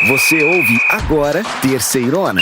Você ouve agora Terceirona.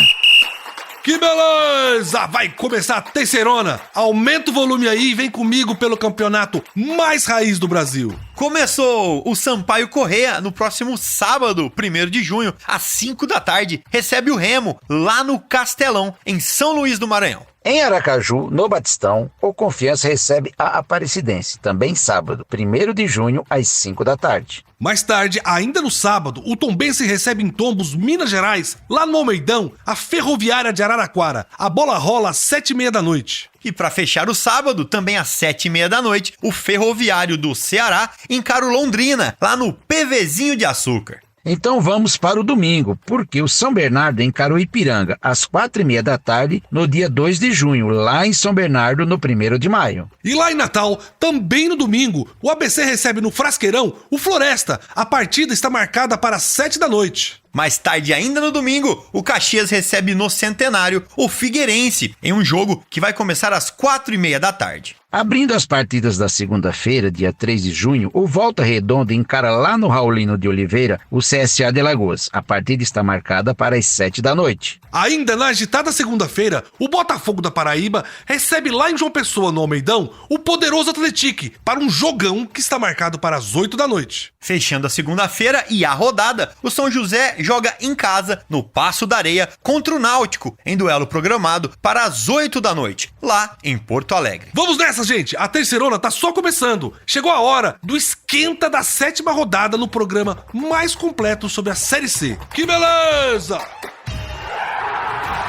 Que beleza! Vai começar a Terceirona. Aumenta o volume aí e vem comigo pelo campeonato mais raiz do Brasil. Começou! O Sampaio Corrêa, no próximo sábado, 1º de junho, às 5 da tarde, recebe o Remo, lá no Castelão, em São Luís do Maranhão. Em Aracaju, no Batistão, o Confiança recebe a Aparecidense, também sábado, 1º de junho, às 5 da tarde. Mais tarde, ainda no sábado, o Tombense recebe em Tombos, Minas Gerais, lá no Almeidão, a Ferroviária de Araraquara. A bola rola às 7h30 da noite. E para fechar o sábado, também às 7h30 da noite, o Ferroviário do Ceará encara o Londrina, lá no PVzinho de Açúcar. Então vamos para o domingo, porque o São Bernardo encara o Ipiranga, às 4h30 da tarde, no dia 2 de junho, lá em São Bernardo, no 1º de maio. E lá em Natal, também no domingo, o ABC recebe no Frasqueirão o Floresta. A partida está marcada para as 7 da noite. Mais tarde ainda no domingo, o Caxias recebe no Centenário o Figueirense, em um jogo que vai começar às 4h30 da tarde. Abrindo as partidas da segunda-feira, dia 3 de junho, o Volta Redonda encara lá no Raulino de Oliveira o CSA de Alagoas. A partida está marcada para as 7 da noite. Ainda na agitada segunda-feira, o Botafogo da Paraíba recebe lá em João Pessoa, no Almeidão, o poderoso Atlético para um jogão que está marcado para as 8 da noite. Fechando a segunda-feira e a rodada, o São José joga em casa, no Paço da Areia, contra o Náutico, em duelo programado para as 8 da noite, lá em Porto Alegre. Vamos nessa, gente! A Terceirona tá só começando. Chegou a hora do esquenta da 7ª rodada no programa mais completo sobre a Série C. Que beleza!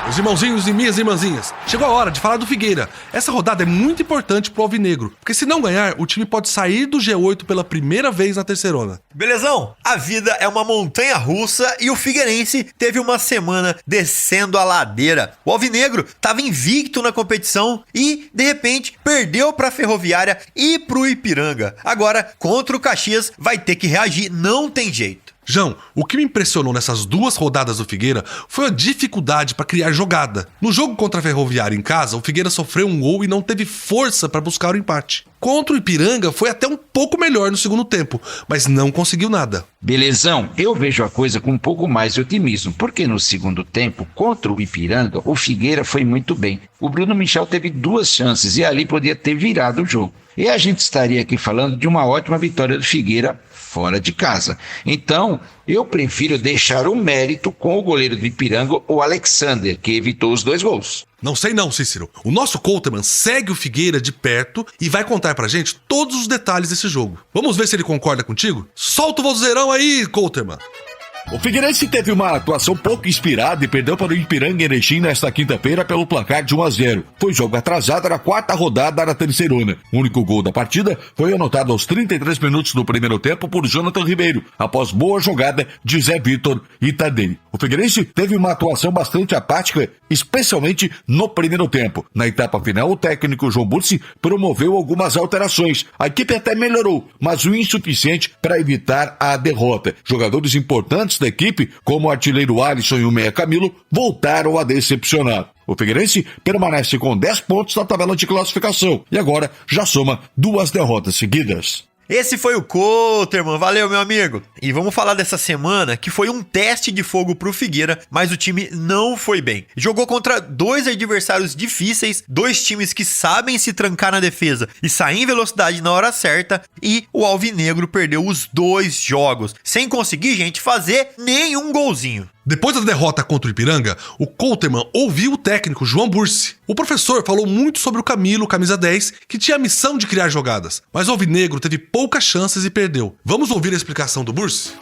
Meus irmãozinhos e minhas irmãzinhas, chegou a hora de falar do Figueira. Essa rodada é muito importante pro Alvinegro, porque se não ganhar, o time pode sair do G8 pela primeira vez na Terceirona. Belezão? A vida é uma montanha russa e o Figueirense teve uma semana descendo a ladeira. O Alvinegro estava invicto na competição e, de repente, perdeu para a Ferroviária e pro Ipiranga. Agora, contra o Caxias, vai ter que reagir, não tem jeito. João, o que me impressionou nessas 2 rodadas do Figueira foi a dificuldade para criar jogada. No jogo contra a Ferroviária em casa, o Figueira sofreu um gol e não teve força para buscar o empate. Contra o Ipiranga foi até um pouco melhor no segundo tempo, mas não conseguiu nada. Belezão, eu vejo a coisa com um pouco mais de otimismo, porque no segundo tempo, contra o Ipiranga, o Figueira foi muito bem. O Bruno Michel teve 2 chances e ali podia ter virado o jogo. E a gente estaria aqui falando de uma ótima vitória do Figueira fora de casa. Então, eu prefiro deixar o mérito com o goleiro do Ipiranga, o Alexander, que evitou os 2 gols. Não sei não, Cícero. O nosso Couterman segue o Figueira de perto e vai contar pra gente todos os detalhes desse jogo. Vamos ver se ele concorda contigo? Solta o vozeirão aí, Couterman! O Figueirense teve uma atuação pouco inspirada e perdeu para o Ipiranga em Erechim nesta quinta-feira pelo placar de 1-0. Foi jogo atrasado na 4ª rodada da Terceirona. O único gol da partida foi anotado aos 33 minutos do primeiro tempo por Jonathan Ribeiro, após boa jogada de Zé Vitor e Tadei. O Figueirense teve uma atuação bastante apática, especialmente no primeiro tempo. Na etapa final, o técnico João Bursi promoveu algumas alterações. A equipe até melhorou, mas o insuficiente para evitar a derrota. Jogadores importantes da equipe, como o artilheiro Alisson e o meia Camilo, voltaram a decepcionar. O Figueirense permanece com 10 pontos na tabela de classificação e agora já soma 2 derrotas seguidas. Esse foi o Couterman, valeu meu amigo. E vamos falar dessa semana que foi um teste de fogo pro Figueira, mas o time não foi bem. Jogou contra 2 adversários difíceis, 2 times que sabem se trancar na defesa e sair em velocidade na hora certa, e o Alvinegro perdeu os 2 jogos, sem conseguir, gente, fazer nenhum golzinho. Depois da derrota contra o Ipiranga, o Couterman ouviu o técnico João Bursi. O professor falou muito sobre o Camilo, camisa 10, que tinha a missão de criar jogadas, mas o Alvinegro teve poucas chances e perdeu. Vamos ouvir a explicação do Bursi?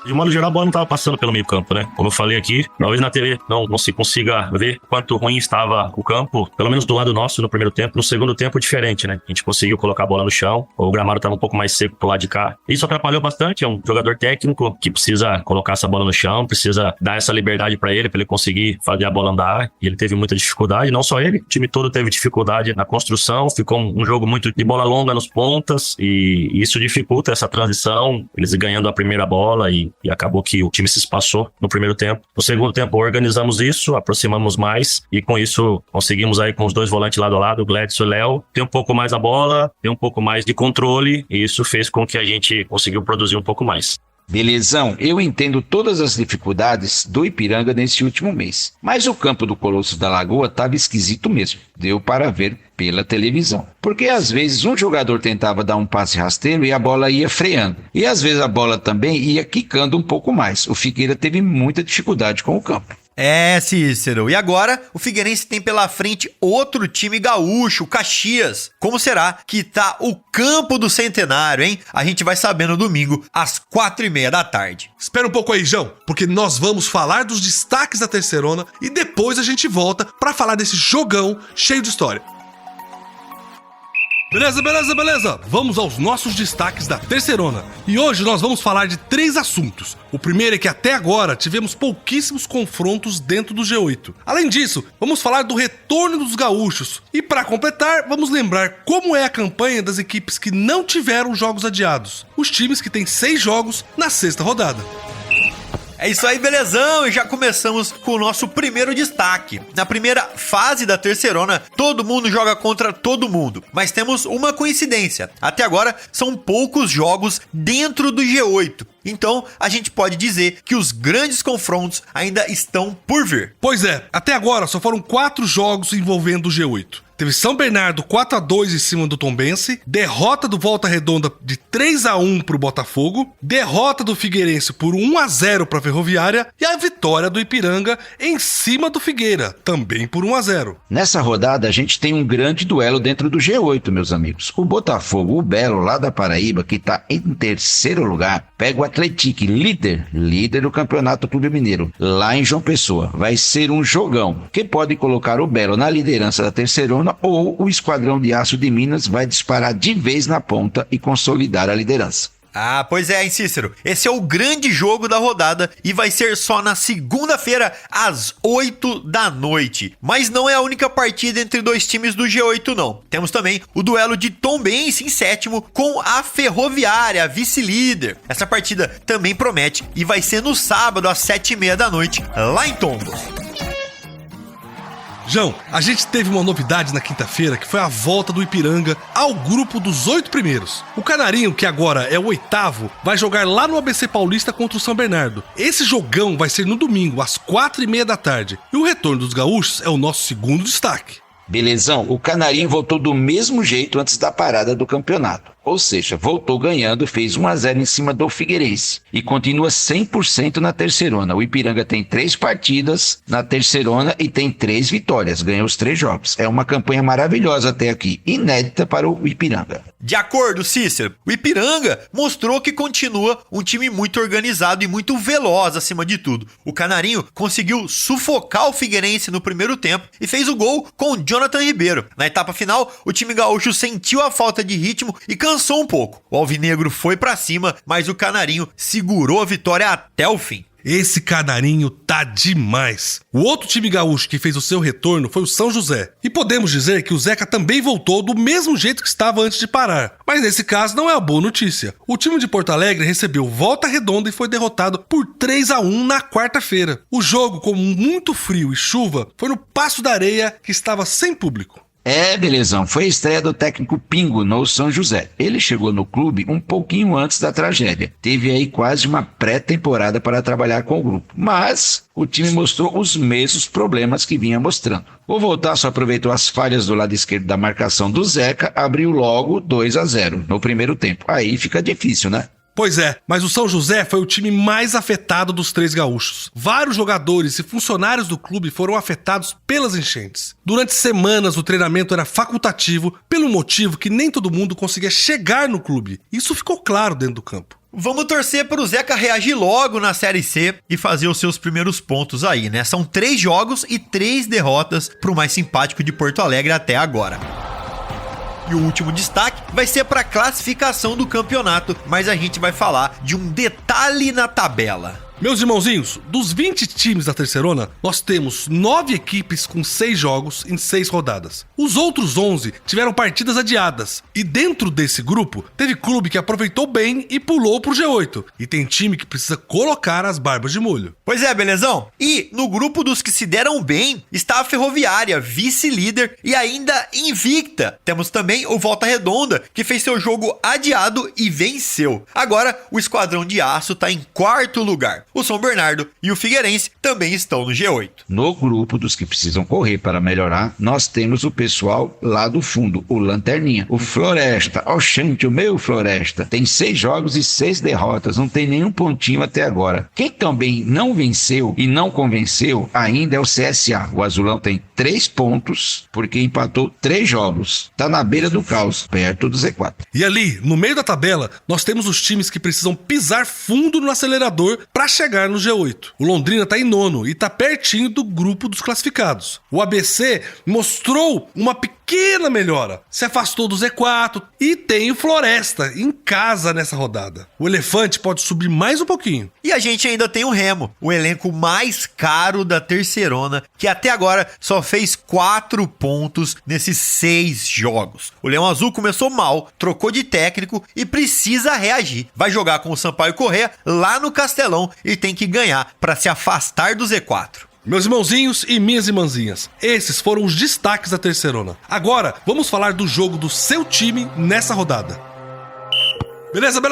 De modo geral, a bola não estava passando pelo meio campo, né? Como eu falei aqui, talvez na TV não se consiga ver quanto ruim estava o campo, pelo menos do lado nosso no primeiro tempo. No segundo tempo, diferente, né? A gente conseguiu colocar a bola no chão, o gramado estava um pouco mais seco pro lado de cá. Isso atrapalhou bastante, é um jogador técnico que precisa colocar essa bola no chão, precisa dar essa liberdade para ele conseguir fazer a bola andar, e ele teve muita dificuldade, não só ele, o time todo teve dificuldade na construção, ficou um jogo muito de bola longa nos pontas, e isso dificulta essa transição, eles ganhando a primeira bola e acabou que o time se espaçou no primeiro tempo. No segundo tempo organizamos isso, aproximamos mais e com isso conseguimos aí com os 2 volantes lado a lado, o Gladson e o Léo, ter um pouco mais a bola, ter um pouco mais de controle e isso fez com que a gente conseguiu produzir um pouco mais. Belezão, eu entendo todas as dificuldades do Ipiranga nesse último mês, mas o campo do Colosso da Lagoa estava esquisito mesmo, deu para ver pela televisão. Porque às vezes um jogador tentava dar um passe rasteiro e a bola ia freando, e às vezes a bola também ia quicando um pouco mais. O Figueira teve muita dificuldade com o campo. É, Cícero. E agora, o Figueirense tem pela frente outro time gaúcho, o Caxias. Como será que tá o campo do Centenário, hein? A gente vai saber no domingo, às 4h30 da tarde. Espera um pouco aí, João, porque nós vamos falar dos destaques da Terceirona e depois a gente volta pra falar desse jogão cheio de história. Beleza. Vamos aos nossos destaques da Terceirona. E hoje nós vamos falar de 3 assuntos. O primeiro é que até agora tivemos pouquíssimos confrontos dentro do G8. Além disso, vamos falar do retorno dos gaúchos. E para completar, vamos lembrar como é a campanha das equipes que não tiveram jogos adiados. Os times que têm 6 jogos na 6ª rodada. É isso aí, belezão, e já começamos com o nosso primeiro destaque. Na primeira fase da Terceirona, todo mundo joga contra todo mundo, mas temos uma coincidência. Até agora, são poucos jogos dentro do G8. Então, a gente pode dizer que os grandes confrontos ainda estão por vir. Pois é, até agora só foram 4 jogos envolvendo o G8. Teve São Bernardo 4-2 em cima do Tombense, derrota do Volta Redonda de 3-1 pro Botafogo, derrota do Figueirense por 1-0 pra Ferroviária e a vitória do Ipiranga em cima do Figueira, também por 1-0. Nessa rodada a gente tem um grande duelo dentro do G8, meus amigos. O Botafogo, o Belo, lá da Paraíba, que tá em 3º lugar, pega o Atlético, líder do Campeonato Clube Mineiro, lá em João Pessoa. Vai ser um jogão, que pode colocar o Belo na liderança da Terceirona ou o Esquadrão de Aço de Minas vai disparar de vez na ponta e consolidar a liderança. Ah, pois é, hein, Cícero? Esse é o grande jogo da rodada e vai ser só na segunda-feira, às 8 da noite. Mas não é a única partida entre 2 times do G8, não. Temos também o duelo de Tombense em 7º com a Ferroviária, a vice-líder. Essa partida também promete e vai ser no sábado, às 7h30 da noite, lá em Tombos. João, a gente teve uma novidade na quinta-feira, que foi a volta do Ipiranga ao grupo dos 8 primeiros. O Canarinho, que agora é o 8º, vai jogar lá no ABC Paulista contra o São Bernardo. Esse jogão vai ser no domingo, às 4h30 da tarde. E o retorno dos gaúchos é o nosso segundo destaque. Belezão, o Canarinho voltou do mesmo jeito antes da parada do campeonato. Ou seja, voltou ganhando, fez 1-0 em cima do Figueirense e continua 100% na Terceirona. O Ipiranga tem 3 partidas na Terceirona e tem 3 vitórias, ganhou os 3 jogos. É uma campanha maravilhosa até aqui, inédita para o Ipiranga. De acordo, Cícero, o Ipiranga mostrou que continua um time muito organizado e muito veloz acima de tudo. O Canarinho conseguiu sufocar o Figueirense no primeiro tempo e fez o gol com o Jonathan Ribeiro. Na etapa final, o time gaúcho sentiu a falta de ritmo e cansou um pouco. O alvinegro foi pra cima, mas o Canarinho segurou a vitória até o fim. Esse Canarinho tá demais. O outro time gaúcho que fez o seu retorno foi o São José. E podemos dizer que o Zeca também voltou do mesmo jeito que estava antes de parar. Mas nesse caso não é a boa notícia. O time de Porto Alegre recebeu Volta Redonda e foi derrotado por 3-1 na quarta-feira. O jogo, com muito frio e chuva, foi no Passo da Areia, que estava sem público. É, belezão, foi a estreia do técnico Pingo no São José. Ele chegou no clube um pouquinho antes da tragédia. Teve aí quase uma pré-temporada para trabalhar com o grupo. Mas o time mostrou os mesmos problemas que vinha mostrando. O Voltaço aproveitou as falhas do lado esquerdo da marcação do Zeca, abriu logo 2-0 no primeiro tempo. Aí fica difícil, né? Pois é, mas o São José foi o time mais afetado dos 3 gaúchos. Vários jogadores e funcionários do clube foram afetados pelas enchentes. Durante semanas o treinamento era facultativo, pelo motivo que nem todo mundo conseguia chegar no clube. Isso ficou claro dentro do campo. Vamos torcer para o Zeca reagir logo na Série C e fazer os seus primeiros pontos aí, né? São 3 jogos e 3 derrotas para o mais simpático de Porto Alegre até agora. E o último destaque vai ser para a classificação do campeonato, mas a gente vai falar de um detalhe na tabela. Meus irmãozinhos, dos 20 times da Terceirona, nós temos 9 equipes com 6 jogos em 6 rodadas. Os outros 11 tiveram partidas adiadas. E dentro desse grupo, teve clube que aproveitou bem e pulou pro G8. E tem time que precisa colocar as barbas de molho. Pois é, belezão? E no grupo dos que se deram bem, está a Ferroviária, vice-líder e ainda invicta. Temos também o Volta Redonda, que fez seu jogo adiado e venceu. Agora, o Esquadrão de Aço está em 4º lugar. O São Bernardo e o Figueirense também estão no G8. No grupo dos que precisam correr para melhorar, nós temos o pessoal lá do fundo, o Lanterninha, o Floresta. Oxente, o meu Floresta. Tem 6 jogos e 6 derrotas, não tem nenhum pontinho até agora. Quem também não venceu e não convenceu ainda é o CSA. O Azulão tem 3 pontos, porque empatou 3 jogos. Tá na beira do caos, perto do Z4. E ali, no meio da tabela, nós temos os times que precisam pisar fundo no acelerador para chegar no G8. O Londrina tá em 9º e tá pertinho do grupo dos classificados. O ABC mostrou uma pequena melhora, se afastou do Z4 e tem o Floresta em casa nessa rodada. O Elefante pode subir mais um pouquinho. E a gente ainda tem o Remo, o elenco mais caro da Terceirona, que até agora só fez 4 pontos nesses 6 jogos. O Leão Azul começou mal, trocou de técnico e precisa reagir. Vai jogar com o Sampaio Corrêa lá no Castelão e tem que ganhar para se afastar do Z4. Meus irmãozinhos e minhas irmãzinhas, esses foram os destaques da Terceirona. Agora, vamos falar do jogo do seu time nessa rodada. Beleza?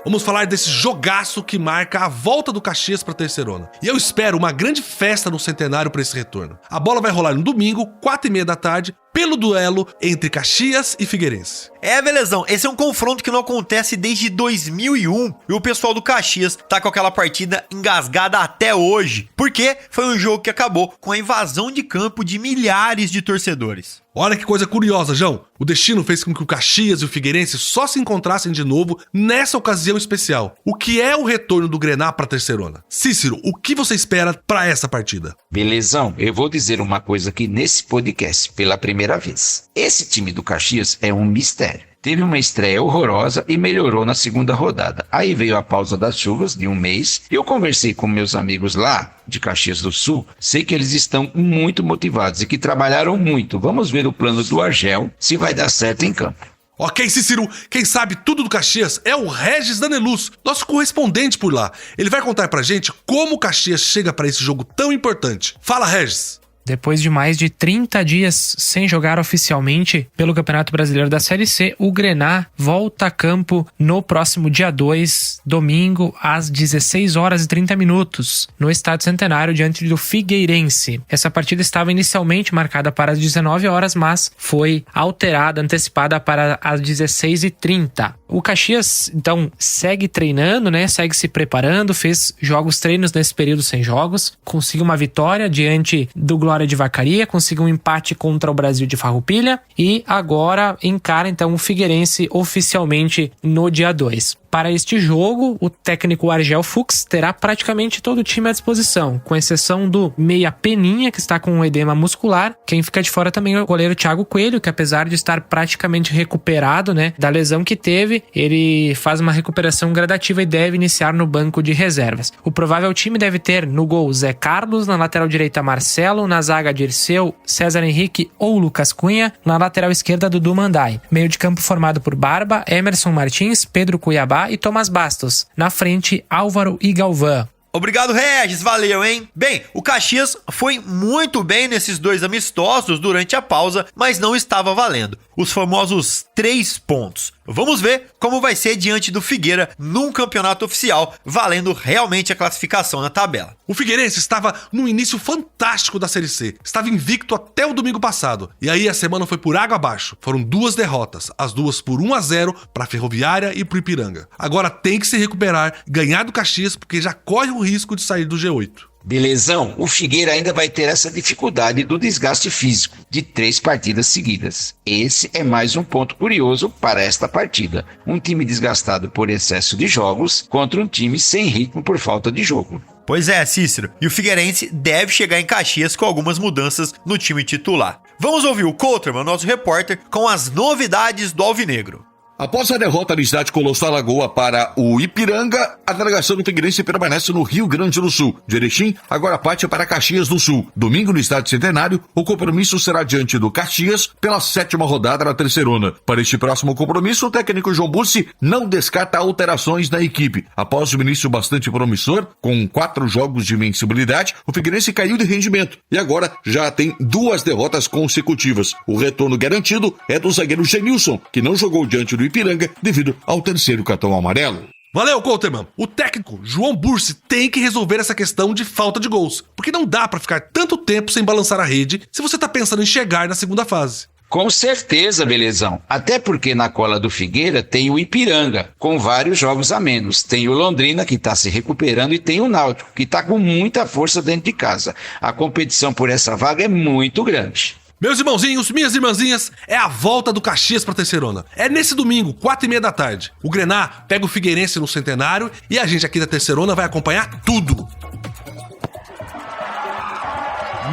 Vamos falar desse jogaço que marca a volta do Caxias pra Terceirona. E eu espero uma grande festa no centenário para esse retorno. A bola vai rolar no domingo, 4h30 da tarde, pelo duelo entre Caxias e Figueirense. É, belezão, esse é um confronto que não acontece desde 2001 e o pessoal do Caxias tá com aquela partida engasgada até hoje, porque foi um jogo que acabou com a invasão de campo de milhares de torcedores. Olha que coisa curiosa, João. O destino fez com que o Caxias e o Figueirense só se encontrassem de novo nessa ocasião especial. O que é o retorno do Grená pra Terceirona? Cícero, o que você espera pra essa partida? Belezão, eu vou dizer uma coisa aqui nesse podcast pela primeira vez. Esse time do Caxias é um mistério. Teve uma estreia horrorosa e melhorou na segunda rodada. Aí veio a pausa das chuvas de um mês. Eu conversei com meus amigos lá de Caxias do Sul. Sei que eles estão muito motivados e que trabalharam muito. Vamos ver o plano do Argel, se vai dar certo em campo. Ok, Cícero, quem sabe tudo do Caxias é o Regis Daneluz, nosso correspondente por lá. Ele vai contar pra gente como o Caxias chega pra esse jogo tão importante. Fala, Regis! Depois de mais de 30 dias sem jogar oficialmente pelo Campeonato Brasileiro da Série C, o Grená volta a campo no próximo dia 2, domingo, às 16h30, no Estádio Centenário, diante do Figueirense. Essa partida estava inicialmente marcada para as 19h, mas foi alterada, antecipada para as 16h30. O Caxias, então, segue treinando, né? Segue se preparando, fez treinos nesse período sem jogos, conseguiu uma vitória diante do Glória de Vacaria, conseguiu um empate contra o Brasil de Farroupilha e agora encara então o Figueirense oficialmente no dia 2. Para este jogo, o técnico Argel Fuchs terá praticamente todo o time à disposição, com exceção do meia Peninha, que está com um edema muscular. Quem fica de fora também é o goleiro Thiago Coelho, que apesar de estar praticamente recuperado, né, da lesão que teve, ele faz uma recuperação gradativa e deve iniciar no banco de reservas. O provável time deve ter no gol Zé Carlos, na lateral direita Marcelo, na zaga Dirceu, César Henrique ou Lucas Cunha, na lateral esquerda Dudu Mandai. Meio de campo formado por Barba, Emerson Martins, Pedro Cuiabá e Tomás Bastos. Na frente, Álvaro e Galvão. Obrigado, Regis, valeu, hein? Bem, o Caxias foi muito bem nesses 2 amistosos durante a pausa, mas não estava valendo. Os famosos 3 pontos. Vamos ver como vai ser diante do Figueira num campeonato oficial, valendo realmente a classificação na tabela. O Figueirense estava no início fantástico da Série C. Estava invicto até o domingo passado. E aí a semana foi por água abaixo. Foram 2 derrotas, as duas por 1-0 para a Ferroviária e para o Ipiranga. Agora tem que se recuperar, ganhar do Caxias, porque já corre o risco de sair do G8. Belezão, o Figueira ainda vai ter essa dificuldade do desgaste físico de 3 partidas seguidas. Esse é mais um ponto curioso para esta partida. Um time desgastado por excesso de jogos contra um time sem ritmo por falta de jogo. Pois é, Cícero, e o Figueirense deve chegar em Caxias com algumas mudanças no time titular. Vamos ouvir o Couterman, nosso repórter, com as novidades do Alvinegro. Após a derrota no estádio Colosso Lagoa para o Ipiranga, a delegação do Figueirense permanece no Rio Grande do Sul. De Erechim, agora parte para Caxias do Sul. Domingo, no estádio Centenário, o compromisso será diante do Caxias pela 7ª rodada da Terceirona. Para este próximo compromisso, o técnico João Bussi não descarta alterações na equipe. Após um início bastante promissor, com 4 jogos de invencibilidade, o Figueirense caiu de rendimento e agora já tem 2 derrotas consecutivas. O retorno garantido é do zagueiro Genilson, que não jogou diante do Ipiranga devido ao 3º cartão amarelo. Valeu, Couterman. O técnico João Bussi tem que resolver essa questão de falta de gols, porque não dá pra ficar tanto tempo sem balançar a rede se você tá pensando em chegar na segunda fase. Com certeza, Belezão. Até porque na cola do Figueira tem o Ipiranga, com vários jogos a menos. Tem o Londrina, que está se recuperando, e tem o Náutico, que está com muita força dentro de casa. A competição por essa vaga é muito grande. Meus irmãozinhos, minhas irmãzinhas, é a volta do Caxias pra Terceirona. É nesse domingo, 4h30 da tarde. O Grená pega o Figueirense no Centenário e a gente aqui da Terceirona vai acompanhar tudo.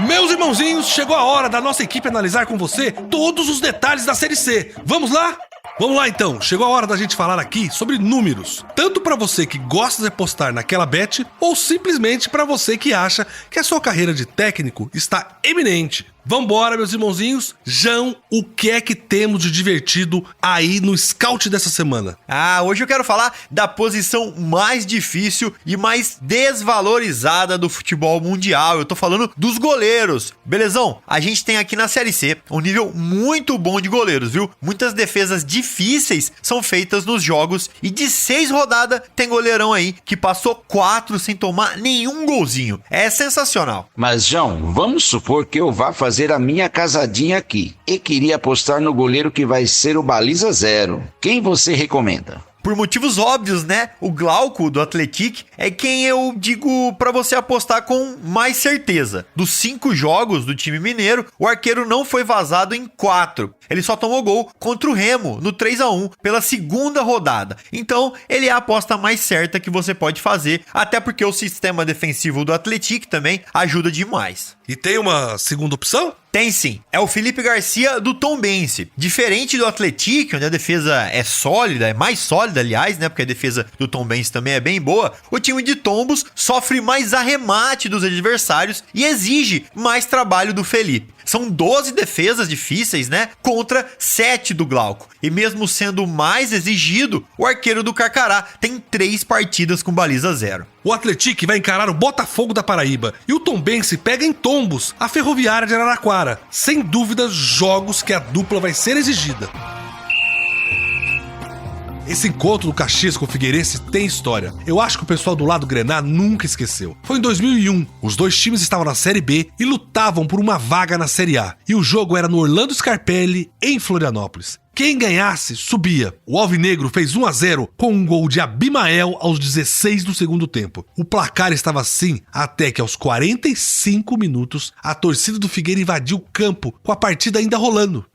Meus irmãozinhos, chegou a hora da nossa equipe analisar com você todos os detalhes da Série C. Vamos lá? Vamos lá então, chegou a hora da gente falar aqui sobre números. Tanto pra você que gosta de apostar naquela bet, ou simplesmente pra você que acha que a sua carreira de técnico está eminente. Vambora, meus irmãozinhos. João, o que é que temos de divertido aí no scout dessa semana? Hoje eu quero falar da posição mais difícil e mais desvalorizada do futebol mundial. Eu tô falando dos goleiros. Belezão? A gente tem aqui na Série C um nível muito bom de goleiros, viu? Muitas defesas difíceis são feitas nos jogos e de 6 rodadas tem goleirão aí que passou 4 sem tomar nenhum golzinho. É sensacional. Mas, João, vamos supor que eu vá fazer a minha casadinha aqui e queria apostar no goleiro que vai ser o baliza 0. Quem você recomenda? Por motivos óbvios, né? O Glauco do Atlético é quem eu digo pra você apostar com mais certeza. Dos 5 jogos do time mineiro, o arqueiro não foi vazado em 4. Ele só tomou gol contra o Remo no 3-1 pela 2ª rodada. Então, ele é a aposta mais certa que você pode fazer, até porque o sistema defensivo do Atlético também ajuda demais. E tem uma segunda opção? Tem sim, é o Felipe Garcia do Tombense. Diferente do Atlético, onde a defesa é sólida, é mais sólida aliás, né, porque a defesa do Tombense também é bem boa, o time de Tombos sofre mais arremate dos adversários e exige mais trabalho do Felipe. São 12 defesas difíceis, né? Contra 7 do Glauco. E mesmo sendo mais exigido, o arqueiro do Carcará tem 3 partidas com baliza 0. O Atlético vai encarar o Botafogo da Paraíba e o Tombense pega em Tombos a Ferroviária de Araraquara. Sem dúvida, jogos que a dupla vai ser exigida. Esse encontro do Caxias com o Figueirense tem história. Eu acho que o pessoal do lado Grená nunca esqueceu. Foi em 2001. Os dois times estavam na Série B e lutavam por uma vaga na Série A. E o jogo era no Orlando Scarpelli, em Florianópolis. Quem ganhasse, subia. O Alvinegro fez 1-0 com um gol de Abimael aos 16 do segundo tempo. O placar estava assim até que aos 45 minutos a torcida do Figueira invadiu o campo com a partida ainda rolando.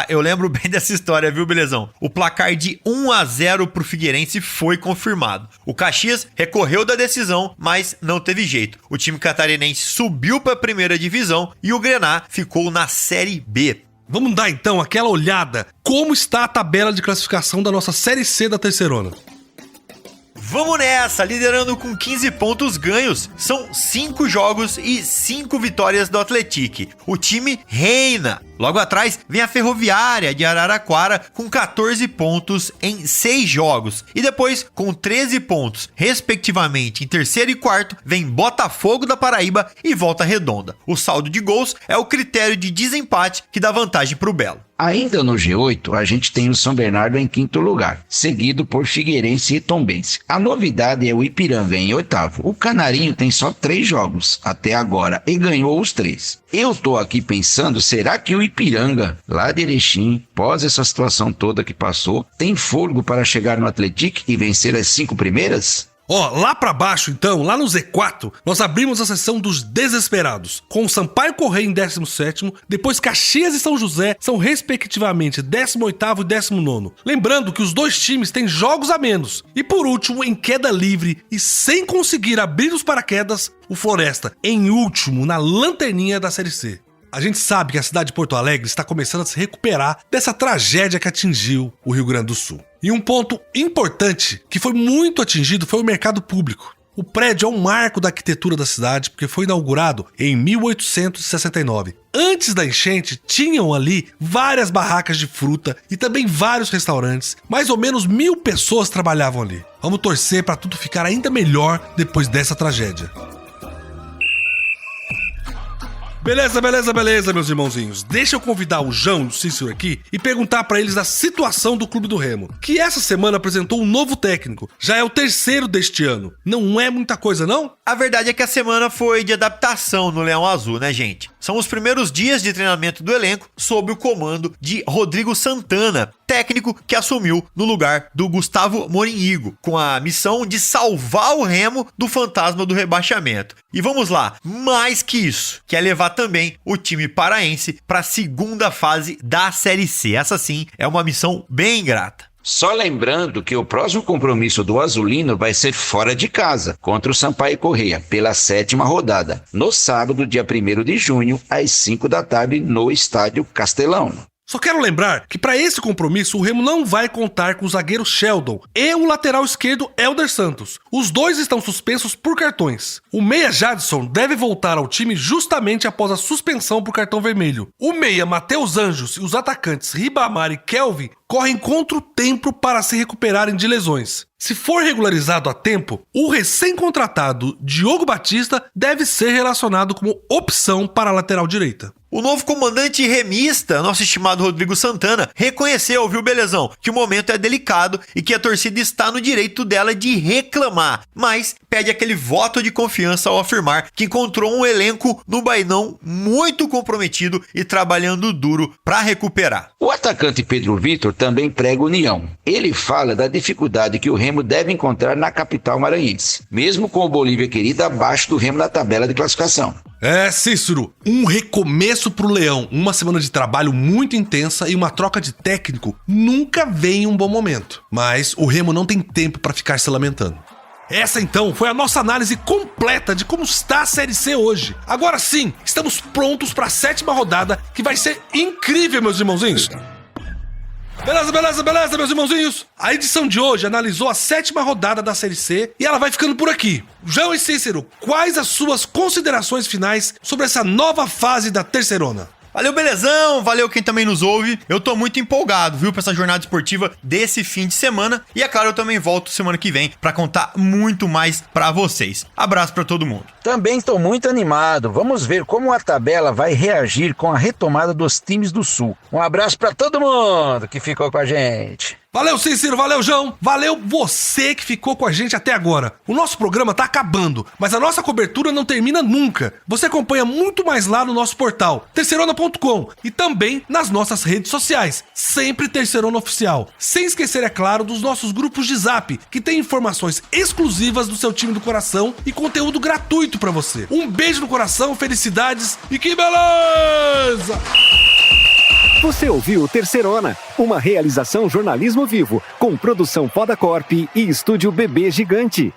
Eu lembro bem dessa história, viu, Belezão? O placar de 1-0 pro Figueirense foi confirmado. O Caxias recorreu da decisão, mas não teve jeito. O time catarinense subiu pra 1ª divisão e o Grená ficou na Série B. Vamos dar então aquela olhada como está a tabela de classificação da nossa Série C da Terceirona. Vamos nessa, liderando com 15 pontos ganhos. São 5 jogos e 5 vitórias do Atlético. O time reina. Logo atrás vem a Ferroviária de Araraquara com 14 pontos em 6 jogos. E depois, com 13 pontos, respectivamente, em 3º e 4º, vem Botafogo da Paraíba e Volta Redonda. O saldo de gols é o critério de desempate que dá vantagem para o Belo. Ainda no G8, a gente tem o São Bernardo em 5º lugar, seguido por Figueirense e Tombense. A novidade é o Ipiranga em 8º. O Canarinho tem só 3 jogos até agora e ganhou os 3. Eu tô aqui pensando, será que o Ipiranga, lá de Erechim, pós essa situação toda que passou, tem fôlego para chegar no Atlético e vencer as 5 primeiras? Lá pra baixo então, lá no Z4, nós abrimos a seção dos desesperados, com o Sampaio Correia em 17º, depois Caxias e São José são respectivamente 18º e 19º. Lembrando que os dois times têm jogos a menos. E por último, em queda livre e sem conseguir abrir os paraquedas, o Floresta, em último na lanterninha da Série C. A gente sabe que a cidade de Porto Alegre está começando a se recuperar dessa tragédia que atingiu o Rio Grande do Sul. E um ponto importante que foi muito atingido foi o mercado público. O prédio é um marco da arquitetura da cidade porque foi inaugurado em 1869. Antes da enchente, tinham ali várias barracas de fruta e também vários restaurantes. Mais ou menos 1.000 pessoas trabalhavam ali. Vamos torcer para tudo ficar ainda melhor depois dessa tragédia. Beleza, meus irmãozinhos. Deixa eu convidar o João e o Cícero aqui e perguntar pra eles da situação do Clube do Remo, que essa semana apresentou um novo técnico. Já é o terceiro deste ano. Não é muita coisa, não? A verdade é que a semana foi de adaptação no Leão Azul, né, gente? São os primeiros dias de treinamento do elenco sob o comando de Rodrigo Santana, técnico que assumiu no lugar do Gustavo Morínigo, com a missão de salvar o Remo do fantasma do rebaixamento. E vamos lá, mais que isso, que é levar também o time paraense para a segunda fase da Série C. Essa sim é uma missão bem ingrata. Só lembrando que o próximo compromisso do Azulino vai ser fora de casa, contra o Sampaio Corrêa, pela 7ª rodada, no sábado, dia 1º de junho, às 5 da tarde, no Estádio Castelão. Só quero lembrar que para esse compromisso o Remo não vai contar com o zagueiro Sheldon e o lateral esquerdo Helder Santos. Os dois estão suspensos por cartões. O meia Jadson deve voltar ao time justamente após a suspensão por cartão vermelho. O meia Matheus Anjos e os atacantes Ribamar e Kelvin correm contra o tempo para se recuperarem de lesões. Se for regularizado a tempo, o recém-contratado Diogo Batista deve ser relacionado como opção para a lateral direita. O novo comandante remista, nosso estimado Rodrigo Santana, reconheceu, viu, belezão, que o momento é delicado e que a torcida está no direito dela de reclamar, mas pede aquele voto de confiança ao afirmar que encontrou um elenco no Bainão muito comprometido e trabalhando duro para recuperar. O atacante Pedro Vitor também prega união. Ele fala da dificuldade que o Remo deve encontrar na capital maranhense, mesmo com o Bolívia Querida abaixo do Remo na tabela de classificação. Cícero, um recomeço pro Leão, uma semana de trabalho muito intensa e uma troca de técnico nunca vem em um bom momento. Mas o Remo não tem tempo para ficar se lamentando. Essa então foi a nossa análise completa de como está a Série C hoje. Agora sim, estamos prontos para a 7ª rodada, que vai ser incrível, meus irmãozinhos. Beleza, meus irmãozinhos. A edição de hoje analisou a 7ª rodada da Série C e ela vai ficando por aqui. João e Cícero, quais as suas considerações finais sobre essa nova fase da Terceirona? Valeu, belezão! Valeu quem também nos ouve. Eu tô muito empolgado, viu, pra essa jornada esportiva desse fim de semana. E é claro, eu também volto semana que vem pra contar muito mais pra vocês. Abraço pra todo mundo. Também estou muito animado. Vamos ver como a tabela vai reagir com a retomada dos times do Sul. Um abraço pra todo mundo que ficou com a gente. Valeu, Cícero, valeu, João, valeu você que ficou com a gente até agora. O nosso programa tá acabando, mas a nossa cobertura não termina nunca. Você acompanha muito mais lá no nosso portal, terceirona.com, e também nas nossas redes sociais, sempre Terceirona Oficial. Sem esquecer, é claro, dos nossos grupos de Zap, que tem informações exclusivas do seu time do coração e conteúdo gratuito pra você. Um beijo no coração, felicidades e que beleza! Você ouviu Terceirona, uma realização jornalismo vivo, com produção Poda Corp e estúdio Bebê Gigante.